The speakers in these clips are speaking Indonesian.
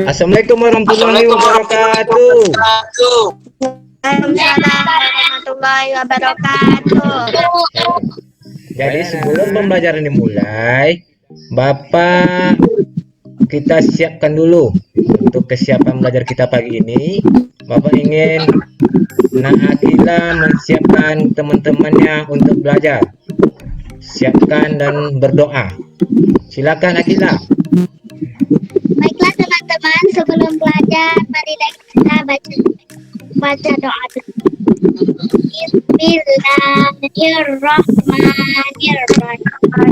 Assalamualaikum warahmatullahi wabarakatuh. Waalaikumsalam warahmatullahi wabarakatuh. Jadi sebelum pembelajaran dimulai, Bapak kita siapkan dulu untuk kesiapan belajar kita pagi ini. Bapak ingin Akila menyiapkan teman-temannya untuk belajar. Siapkan dan berdoa. Silakan Akila. Baiklah teman-teman, sebelum belajar marilah kita baca doa dulu. Bismillahirrahmanirrahim.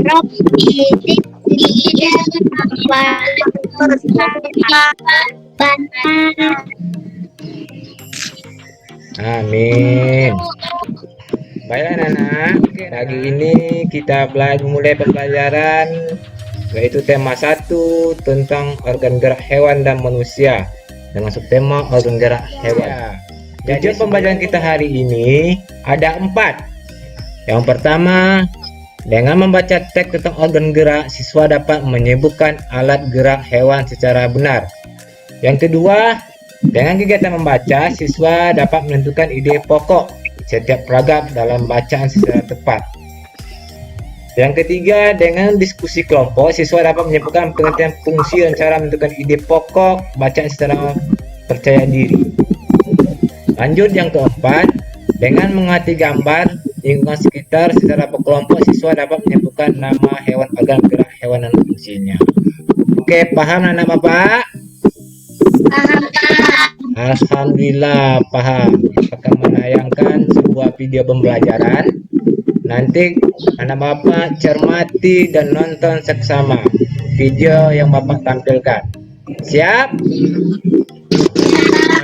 Rabbi zidni ilma. Amin. Baiklah anak, pagi ini kita mulai pembelajaran yaitu tema 1 tentang organ gerak hewan dan manusia. Dan masuk tema organ gerak hewan. Tujuan pembelajaran kita hari ini ada 4. Yang pertama, dengan membaca teks tentang organ gerak, siswa dapat menyebutkan alat gerak hewan secara benar. Yang kedua, dengan kegiatan membaca, siswa dapat menentukan ide pokok setiap paragraf dalam bacaan secara tepat. Yang ketiga, dengan diskusi kelompok, siswa dapat menyebutkan pengertian fungsi dan cara menentukan ide pokok bacaan secara percaya diri. Lanjut yang keempat, dengan mengamati gambar lingkungan sekitar secara berkelompok, siswa dapat menyebutkan nama hewan, organ gerak hewan dan fungsinya. Oke, paham anak Bapak? Paham, Pak. Alhamdulillah paham. Akan menayangkan sebuah video pembelajaran. Nanti anak Bapak cermati dan nonton seksama video yang Bapak tampilkan. Siap?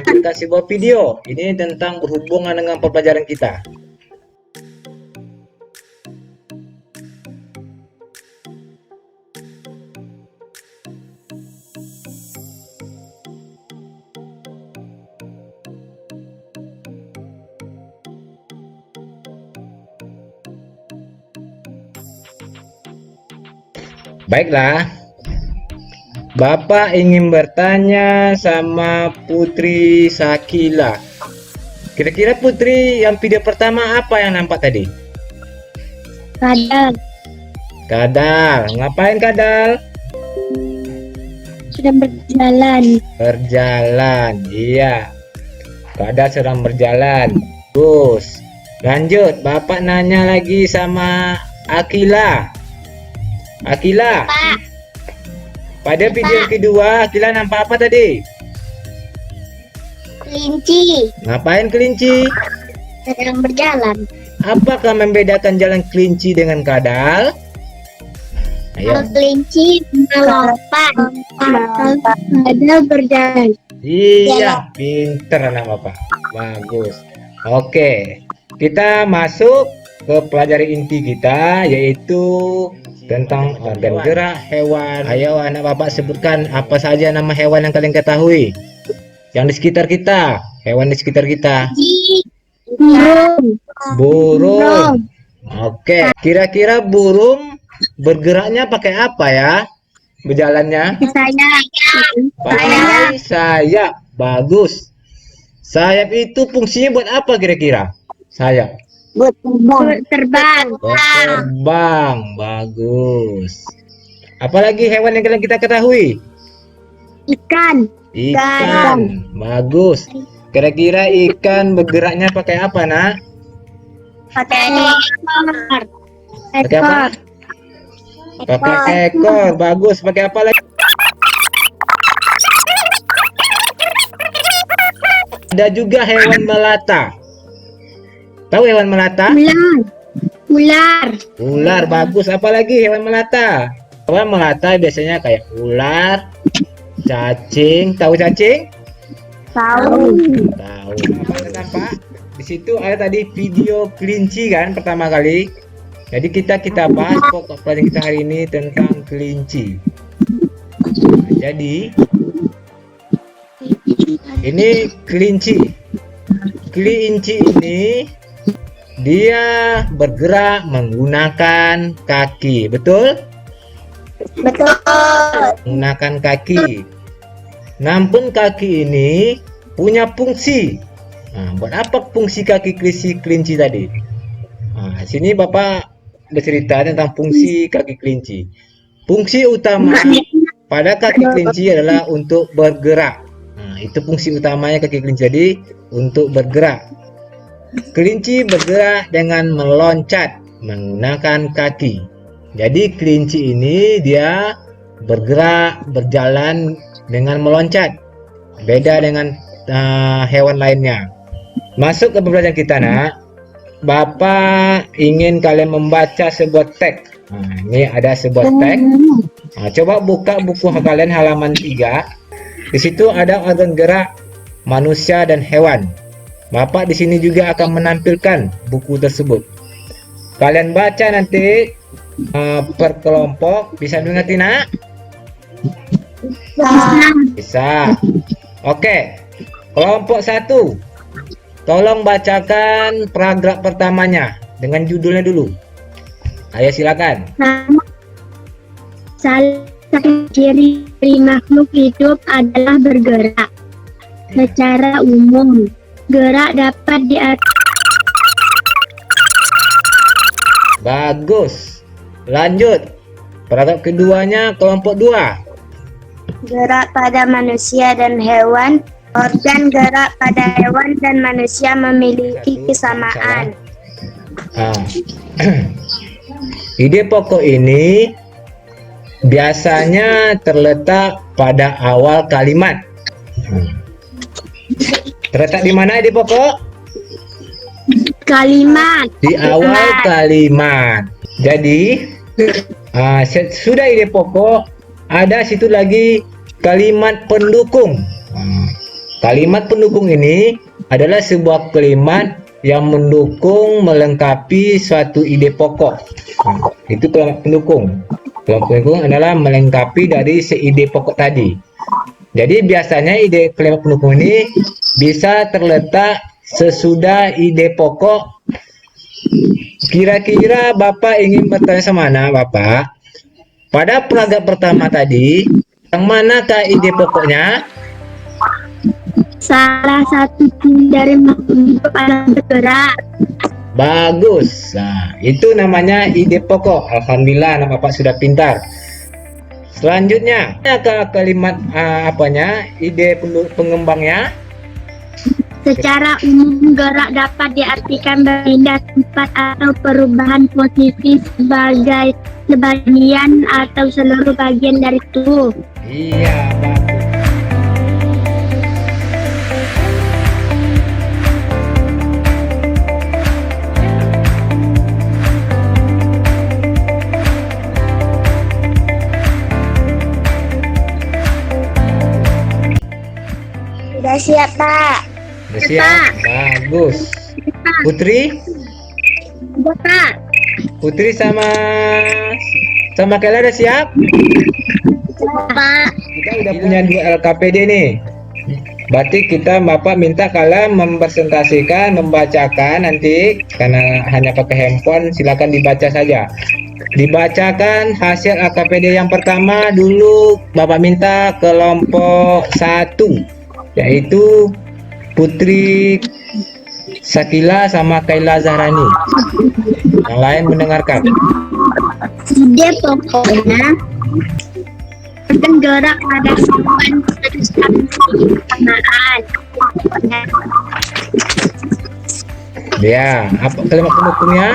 Kita sebuah video. Ini tentang berhubungan dengan pembelajaran kita. Baiklah, Bapak ingin bertanya sama Putri Sakila. Kira-kira Putri yang video pertama apa yang nampak tadi? Kadal Kadal. Ngapain Kadal? sudah berjalan. Berjalan. Iya. Kadal sedang berjalan. Terus lanjut, Bapak nanya lagi sama Akila. Akila, Pak, pada video yang kedua, Akila nampak apa tadi? kelinci Ngapain kelinci? sedang berjalan. Apakah membedakan jalan kelinci dengan kadal? Ayo. Kalau kelinci melompat, kalau kadal berjalan. Iya, pinter anak Bapak. Bagus. Oke, kita masuk ke pelajaran inti kita, yaitu tentang organ gerak hewan. Ayo anak Bapak sebutkan apa saja nama hewan yang kalian ketahui yang di sekitar kita. Hewan di sekitar kita. Burung. Burung. Oke, kira-kira burung bergeraknya pakai apa ya? Berjalannya pakai sayap. Bagus. Sayap itu fungsinya buat apa kira-kira? Sayap Buat terbang. terbang. Bagus. Apalagi hewan yang kalian kita ketahui? Ikan. Ikan. Bagus. Kira-kira ikan bergeraknya pakai apa, Nak? Pakai ekor. Pakai apa? Pakai ekor. Bagus. Pakai apa lagi? Ada juga hewan melata. Tahu hewan melata? Ular. Ular. Bagus. Apalagi hewan melata? Hewan melata biasanya kayak ular, cacing. Tahu cacing? Tahu. Tahu. Apa? Di situ ada tadi video kelinci kan pertama kali. Jadi kita bahas pokok pelajaran kita hari ini tentang kelinci. Nah, jadi ini kelinci. Kelinci ini dia bergerak menggunakan kaki, betul? Betul. Menggunakan kaki. Namun kaki ini punya fungsi. Nah, buat apa fungsi kaki kelinci tadi? Nah, sini Bapak bercerita tentang fungsi kaki kelinci. Fungsi utama pada kaki kelinci adalah untuk bergerak. Nah, itu fungsi utamanya kaki kelinci tadi, untuk bergerak. Kelinci bergerak dengan meloncat menggunakan kaki. Jadi kelinci ini dia bergerak, berjalan dengan meloncat. Beda dengan hewan lainnya. Masuk ke pembelajaran kita, nak. Bapak ingin kalian membaca sebuah teks. Nah, ini ada sebuah teks. Nah, coba buka buku kalian halaman 3. Di situ ada organ gerak manusia dan hewan. Bapak di sini juga akan menampilkan buku tersebut. Kalian baca nanti per kelompok. Bisa mengerti, nak? Bisa. Oke. Kelompok 1. Tolong bacakan paragraf pertamanya dengan judulnya dulu. Ayo silakan. Salah satu ciri makhluk hidup adalah bergerak. Secara umum, gerak dapat diatur. Bagus. Lanjut. Paragraf keduanya kelompok 2. Gerak pada manusia dan hewan. Organ gerak pada hewan dan manusia memiliki kesamaan. Ide pokok ini biasanya terletak pada awal kalimat. Terletak di mana ide pokok? Kalimat. Di awal kalimat. Jadi sudah ide pokok, ada situ lagi kalimat pendukung. Kalimat pendukung ini adalah sebuah kalimat yang mendukung, melengkapi suatu ide pokok. Itu kalimat pendukung. Kalimat pendukung adalah melengkapi dari seide pokok tadi. Jadi biasanya ide kalimat pendukung ini bisa terletak sesudah ide pokok. Kira-kira Bapak ingin bertanya sama mana, Bapak? Pada paragraf pertama tadi, yang manakah ide pokoknya? Salah satu ciri dari makhluk hidup adalah bergerak. Bagus. Nah, itu namanya ide pokok. Alhamdulillah, anak Bapak sudah pintar. Selanjutnya, apa kalimat apanya? Ide pengembangnya? Secara umum, gerak dapat diartikan berpindah tempat atau perubahan posisi sebagai sebagian atau seluruh bagian dari tubuh. Iya, bagus. Sudah siap, Pak. Udah siap? Bagus. Putri? Bapak. Putri sama Kayla udah siap? Pak. Kita udah punya 2 LKPD nih. Berarti Bapak minta kalian mempresentasikan, membacakan nanti, karena hanya pakai handphone, silakan dibaca saja. Dibacakan hasil LKPD yang pertama dulu. Bapak minta kelompok 1, yaitu Putri Sakila sama Kayla Zahrani. Yang lain mendengarkan. Ide pokoknya akan gerak pada hewan kesamaan. Ya, apa kalimat pendukungnya?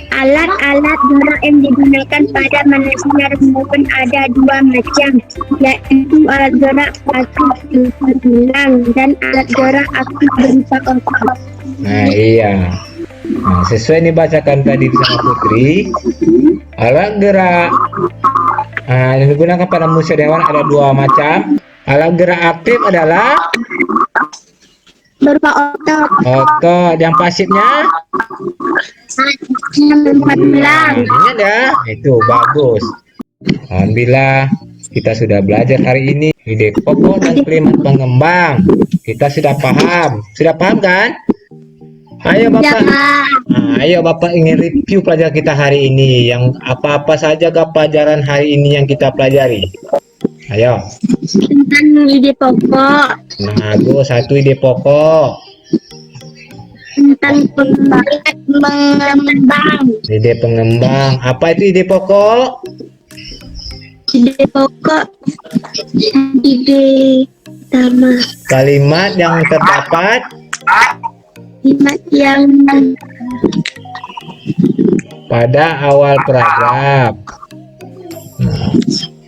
Alat-alat gerak yang digunakan pada manusia maupun ada 2 macam, yaitu alat gerak pasif berupa tulang dan alat gerak aktif berupa otot. Nah, iya. Nah, sesuai dibacakan tadi sama Putri, alat gerak yang digunakan pada manusia dan hewan ada 2 macam. Alat gerak aktif adalah Berupa otot. otot. Yang pasifnya Berupa tulang. ingat ya, itu bagus. Alhamdulillah kita sudah belajar hari ini ide pokok dan kalimat pengembang. Kita sudah paham kan? Ayo Bapak. Ayo Bapak ingin review pelajaran kita hari ini. Yang apa-apa saja pelajaran hari ini yang kita pelajari. Ayo. Tentang ide pokok. Nah, Go, satu ide pokok. Tentang pengembang. Ide pengembang. Apa itu ide pokok? Ide pokok. Ide utama. Kalimat yang terdapat Kalimat yang pada awal paragraf. Nah,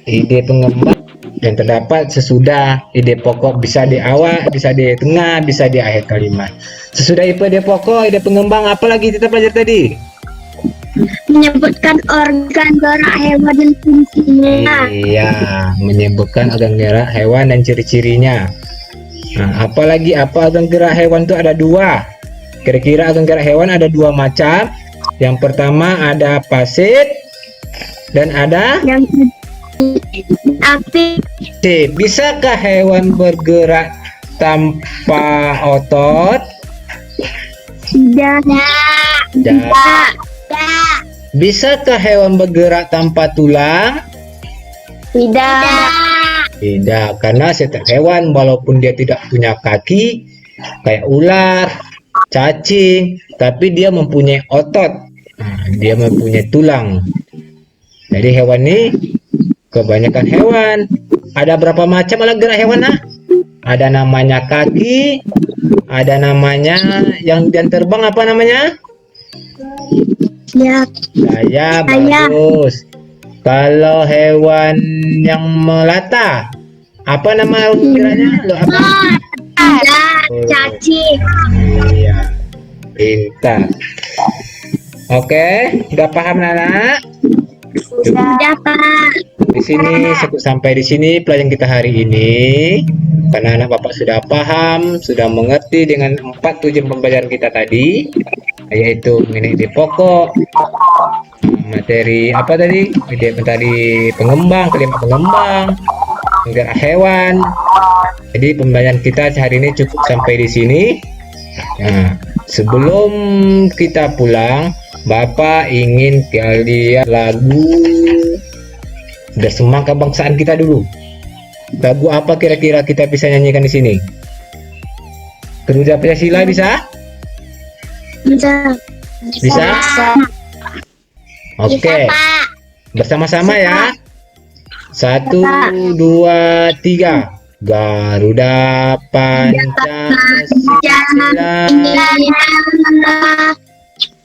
ide pengembang yang terdapat sesudah ide pokok, bisa di awal, bisa di tengah, bisa di akhir kalimat. Sesudah ide pokok, ide pengembang, apa lagi kita pelajari tadi? menyebutkan organ gerak hewan dan fungsinya. Iya, menyebutkan organ gerak hewan dan ciri-cirinya. Nah, apalagi apa organ gerak hewan itu ada dua. Kira-kira organ gerak hewan ada dua macam. Yang pertama ada pasit dan ada Yang aktif. C. Bisakah hewan bergerak tanpa otot? Tidak. Tidak. Bisakah hewan bergerak tanpa tulang? Tidak. Tidak, karena setiap hewan walaupun dia tidak punya kaki kayak ular, cacing, tapi dia mempunyai otot. Nah, dia mempunyai tulang. Jadi hewan ini kebanyakan hewan. Ada berapa macam alat gerak hewan? Ada namanya kaki, ada namanya yang terbang, apa namanya? Ya. Sayap. Sayap. Bagus. Kalau hewan yang melata, apa nama geraknya? Lo apa? Cacing. Iya, pintar. Oke, udah paham Nana? Sudah, Pak. Di sini sampai di sini pelajaran kita hari ini. Karena anak bapak sudah paham, sudah mengerti dengan 4 tujuan pembelajaran kita tadi, yaitu mengenai ide pokok, materi apa tadi? Ide tadi pengembang, kalimat pengembang, gerak hewan. Jadi pembelajaran kita hari ini cukup sampai di sini. Nah, sebelum kita pulang, Bapak ingin kalian lagu Bersama Kebangsaan kita dulu. Lagu apa kira-kira kita bisa nyanyikan di sini? Garuda Pancasila bisa? Bisa. Bisa? Oke. Bersama-sama ya. 1, 2, 3. Garuda Pancasila.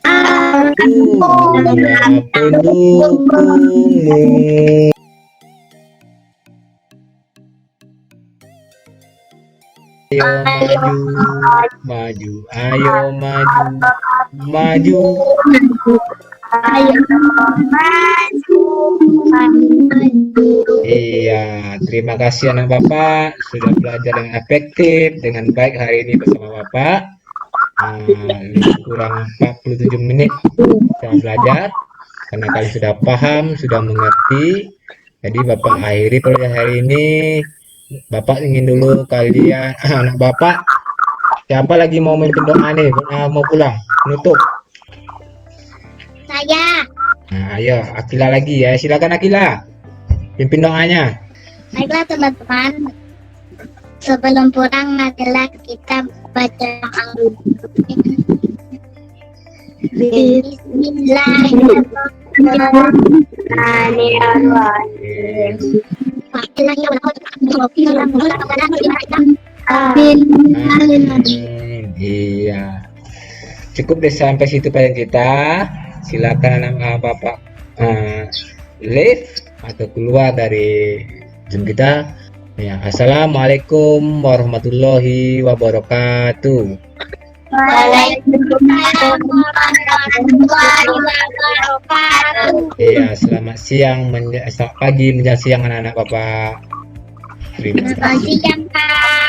Aku pendukungmu. Ayo maju, ayo maju, maju. Iya, terima kasih anak Bapak sudah belajar dengan efektif, dengan baik hari ini bersama Bapak. Lebih kurang 47 menit saya belajar, karena kalian sudah paham, sudah mengerti. Jadi Bapak akhiri pelajaran hari ini. Bapak ingin dulu kalian, anak Bapak, siapa lagi mau memimpin doa nih, mau pulang, nutup? Saya. Nah, ayo, Akila lagi ya, silakan Akila, pimpin doanya. Baiklah teman-teman, sebelum pulang marilah kita baca doa. Bismillahirrahmanirrahim. Iya, cukup deh sampai situ pelajaran kita. Silakan anak Bapak leave atau keluar dari Zoom kita. Ya, assalamualaikum warahmatullahi wabarakatuh. Waalaikumsalam warahmatullahi wabarakatuh. Iya, selamat siang, selamat pagi menjelang siang anak-anak Bapak. Terima Terima kasih, Kak.